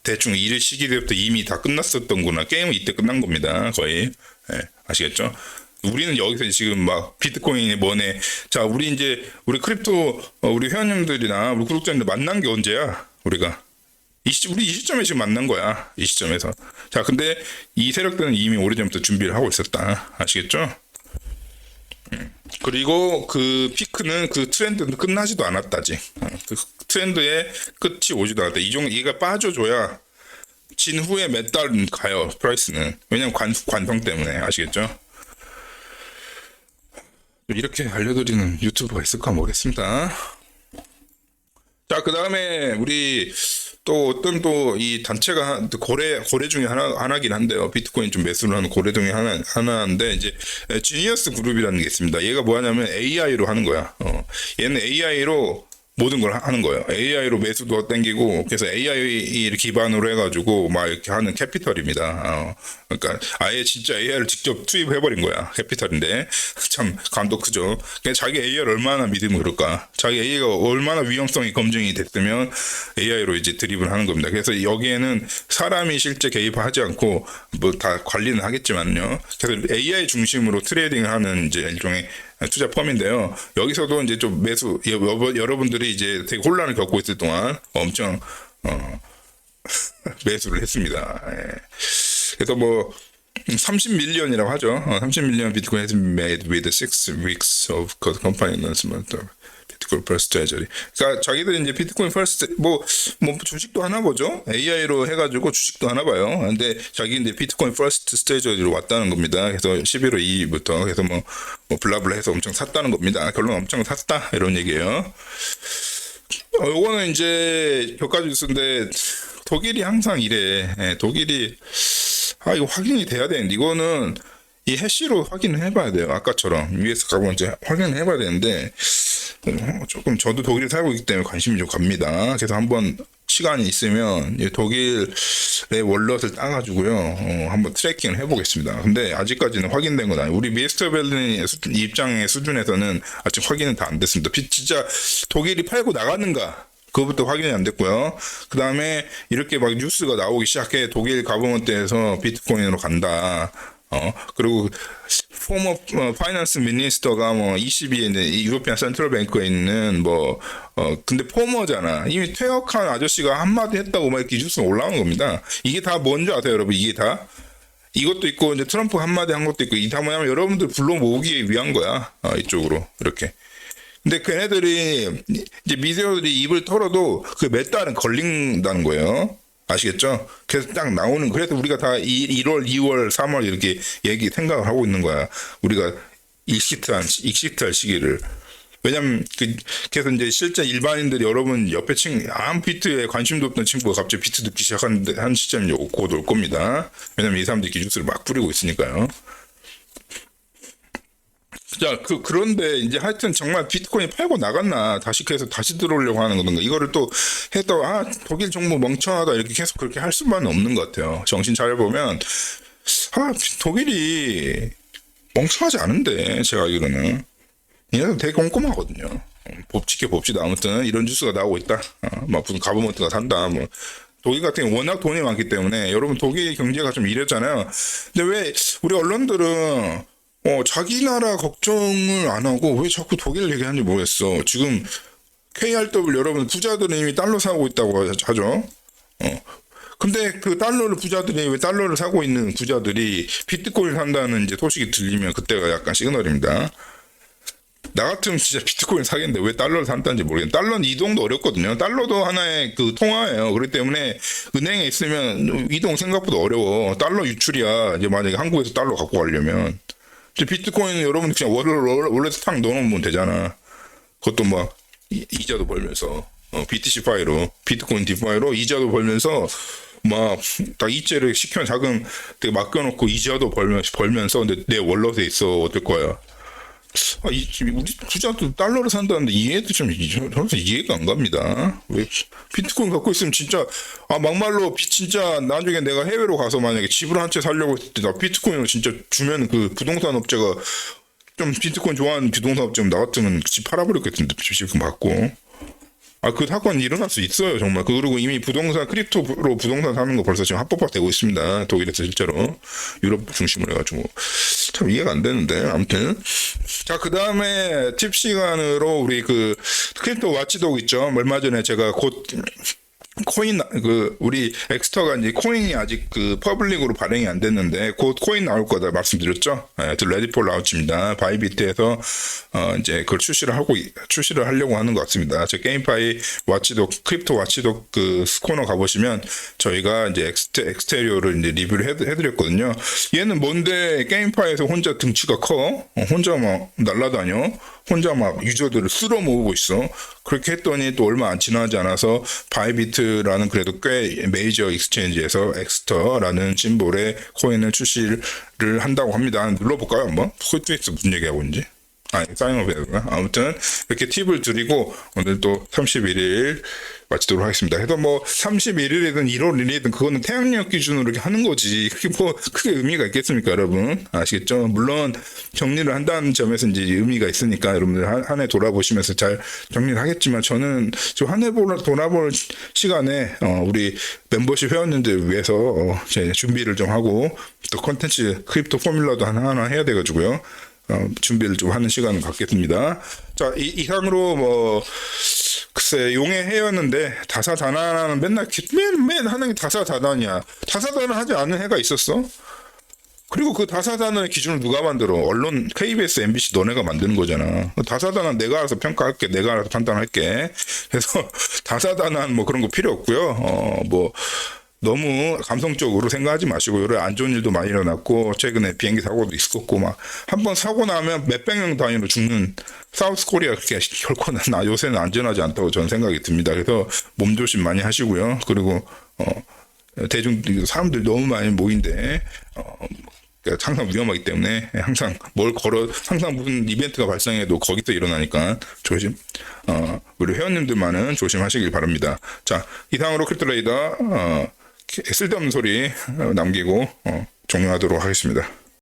대충 이 시기부터 이미 다 끝났었던구나. 게임은 이때 끝난 겁니다. 거의. 아시겠죠? 우리는 여기서 지금 막 비트코인이 뭐네. 자, 우리 크립토 우리 회원님들이나 우리 구독자님들 만난 게 언제야? 우리 이 시점에 지금 만난 거야. 이 시점에서. 자, 근데 이 세력들은 이미 오래전부터 준비를 하고 있었다. 아시겠죠? 그리고 그 피크는 그 트렌드는 끝나지도 않았다, 아직. 그 트렌드의 끝이 오지도 않았다. 얘가 빠져줘야 진 후에 몇 달은 가요, 프라이스는. 왜냐면 관성 때문에. 아시겠죠? 이렇게 알려드리는 유튜버가 있을까 모르겠습니다. 자, 그 다음에 우리 또 어떤 이 단체가 고래 중에 하나긴 한데요. 비트코인 좀 매수를 하는 고래 중에 하나인데 이제 지니어스 그룹이라는 게 있습니다. 얘가 뭐 하냐면 AI로 하는 거야. 얘는 AI로 모든 걸 하는 거예요. AI로 매수도 땡기고, 그래서 AI 기반으로 해가지고 막 이렇게 하는 캐피털입니다. 그러니까 아예 진짜 AI를 직접 투입해버린 거야. 캐피털인데 참 감도 크죠. 그러니까 자기 AI를 얼마나 믿으면 그럴까? 자기 AI가 얼마나 위험성이 검증이 됐으면 AI로 이제 드립을 하는 겁니다. 그래서 여기에는 사람이 실제 개입하지 않고 뭐 다 관리는 하겠지만요. 그래서 AI 중심으로 트레이딩을 하는 이제 일종의 투자 펌인데요. 여기서도 이제 좀 매수 여러분들이 이제 되게 혼란을 겪고 있을 동안 엄청 매수를 했습니다. 예. 그래서 뭐 30밀리언이라고 하죠. 30밀리언 비트코인 has been made with 6 weeks of company announcement of 비트코인 퍼스트 트레저리. 그러니까 자기들이 이제 비트코인 퍼스트 뭐 주식도 하나 보죠. AI로 해가지고 주식도 하나 봐요. 근데 자기 이제 비트코인 퍼스트 트레저리로 왔다는 겁니다. 그래서 11월 2일부터 그래서 뭐 블라블라 해서 엄청 샀다는 겁니다. 결론 엄청 샀다 이런 얘기예요. 요거는 이제 격가 뉴스인데 독일이 항상 이래. 독일이 이거 확인이 돼야 되는데 이거는 이 해시로 확인을 해봐야 돼요. 아까처럼 US 가면 이제 확인을 해봐야 되는데 조금 저도 독일에 살고 있기 때문에 관심이 좀 갑니다. 그래서 한번 시간이 있으면 독일의 월렛을 따가지고요 한번 트래킹을 해보겠습니다. 근데 아직까지는 확인된 건 아니에요. 우리 미스터 벨린 입장의 수준에서는 아직 확인은 다 안 됐습니다. 진짜 독일이 팔고 나가는가? 그거부터 확인이 안 됐고요. 그 다음에 이렇게 막 뉴스가 나오기 시작해. 독일 가버먼트에서 비트코인으로 간다. 그리고 포머 파이낸스 미니스터가 뭐 22에 유로피안 센트럴 뱅크에 있는 근데 포머잖아. 이미 퇴역한 아저씨가 한마디 했다고 막 이렇게 뉴스가 올라온 겁니다. 이게 다 뭔지 아세요, 여러분? 이게 다 이것도 있고 이제 트럼프 한마디 한 것도 있고 이 다 뭐냐면 여러분들 불러 모으기 위한 거야. 이쪽으로 이렇게. 근데 걔네들이 이제 미디어들이 입을 털어도 그 몇 달은 걸린다는 거예요. 아시겠죠? 그래서 딱 나오는, 그래서 우리가 다 1월, 2월, 3월 이렇게 생각을 하고 있는 거야. 우리가 익시트할 시기를. 왜냐면, 그래서 이제 실제 일반인들이 여러분 옆에 아무 비트에 관심도 없던 친구가 갑자기 비트 듣기 한 시점이 곧 올 겁니다. 왜냐면 이 사람들이 기술을 막 뿌리고 있으니까요. 자, 그런데 이제 하여튼 정말 비트코인 팔고 나갔나, 다시 들어오려고 하는 건가, 이거를 또 해도, 독일 정부 멍청하다, 이렇게 계속 그렇게 할 수만은 없는 것 같아요. 정신 차려보면, 독일이 멍청하지 않은데, 제가 알기로는. 얘네들 되게 꼼꼼하거든요. 법칙에 봅시다. 아무튼, 이런 뉴스가 나오고 있다. 막 무슨 가버먼트가 산다, 뭐. 독일 같은 경우 워낙 돈이 많기 때문에, 여러분 독일 경제가 좀 이랬잖아요. 근데 왜, 우리 언론들은, 자기 나라 걱정을 안 하고 왜 자꾸 독일 얘기하는지 모르겠어. 지금 KRW 여러분 부자들은 이미 달러 사고 있다고 하죠. 근데 그 부자들이 왜 달러를 사고 있는 부자들이 비트코인 산다는 이제 소식이 들리면 그때가 약간 시그널입니다. 나 같으면 진짜 비트코인 사겠는데 왜 달러를 산다는지 모르겠네. 달러는 이동도 어렵거든요. 달러도 하나의 그 통화예요. 그렇기 때문에 은행에 있으면 이동 생각보다 어려워. 달러 유출이야. 이제 만약에 한국에서 달러 갖고 가려면. 비트코인은 여러분 그냥 원래 탁 넣어놓으면 되잖아. 그것도 막 이자도 벌면서 BTC5로 비트코인 디파이로 이자도 벌면서 막 딱 이체를 시키면 자금 되게 맡겨놓고 이자도 벌면서 근데 내 월렛에 있어. 어떨 거야? 우리 부자도 달러를 산다는데 이해도 저는 이해가 안 갑니다. 왜 비트코인 갖고 있으면 진짜 막말로 진짜 나중에 내가 해외로 가서 만약에 집을 한 채 살려고 했을 때 나 비트코인을 진짜 주면 그 부동산 업체가 좀 비트코인 좋아하는 부동산 업체면 나 같으면 집 팔아버렸겠는데 집금 받고. 그 사건이 일어날 수 있어요, 정말. 그리고 이미 크립토로 부동산 사는 거 벌써 지금 합법화되고 있습니다. 독일에서 실제로. 유럽 중심으로 해가지고. 참 이해가 안 되는데, 아무튼. 자, 그 다음에 팁 시간으로 우리 크립토 와치독 있죠. 얼마 전에 제가 코인, 우리 엑스터가 이제 코인이 아직 퍼블릭으로 발행이 안 됐는데, 곧 코인 나올 거다 말씀드렸죠? 레디 폴 라운치입니다. 바이비트에서, 이제 그걸 출시를 하려고 하는 것 같습니다. 제 게임파이 와치독, 크립토 와치독 코너 가보시면, 저희가 이제 엑스테리오를 이제 리뷰를 해드렸거든요. 얘는 뭔데, 게임파이에서 혼자 등치가 커? 혼자 막 날라다녀? 혼자 막 유저들을 쓸어 모으고 있어. 그렇게 했더니 또 얼마 안 지나지 않아서 바이비트라는 그래도 꽤 메이저 익스체인지에서 엑스터라는 심볼의 코인을 출시를 한다고 합니다. 눌러볼까요 한번? 코이트엑스 무슨 얘기하고 있는지. 사인업 해야 되나? 아무튼 이렇게 팁을 드리고 오늘 또 31일 마치도록 하겠습니다. 그래서 뭐 31일이든 1월 1일이든 그거는 태양력 기준으로 이렇게 하는 거지. 그게 뭐 크게 의미가 있겠습니까, 여러분? 아시겠죠? 물론 정리를 한다는 점에서 이제 의미가 있으니까 여러분들 한 해 돌아보시면서 잘 정리를 하겠지만 저는 저 한 해 돌아볼 시간에 우리 멤버십 회원님들 위해서 제 준비를 좀 하고 또 컨텐츠 크립토 포뮬러도 하나 해야 돼가지고요. 준비를 좀 하는 시간을 갖겠습니다. 자, 이상으로 뭐 글쎄 용의 해였는데 다사다난하는 맨날 맨 하는 게 다사다난이야. 다사다난 하지 않은 해가 있었어? 그리고 그 다사다난의 기준을 누가 만들어? 언론 KBS, MBC 너네가 만드는 거잖아. 다사다난 내가 알아서 평가할게, 내가 알아서 판단할게. 그래서 다사다난 뭐 그런 거 필요 없고요. 뭐 너무 감성적으로 생각하지 마시고 요래 안 좋은 일도 많이 일어났고 최근에 비행기 사고도 있었고 막 한 번 사고 나면 몇백 명 단위로 죽는 사우스 코리아 그렇게 결코 나 요새는 안전하지 않다고 저는 생각이 듭니다. 그래서 몸조심 많이 하시고요. 그리고 대중 사람들 너무 많이 모인데 항상 위험하기 때문에 항상 항상 무슨 이벤트가 발생해도 거기서 일어나니까 조심 우리 회원님들만은 조심하시길 바랍니다. 자, 이상으로 크립토레이더 쓸데없는 소리 남기고 종료하도록 하겠습니다.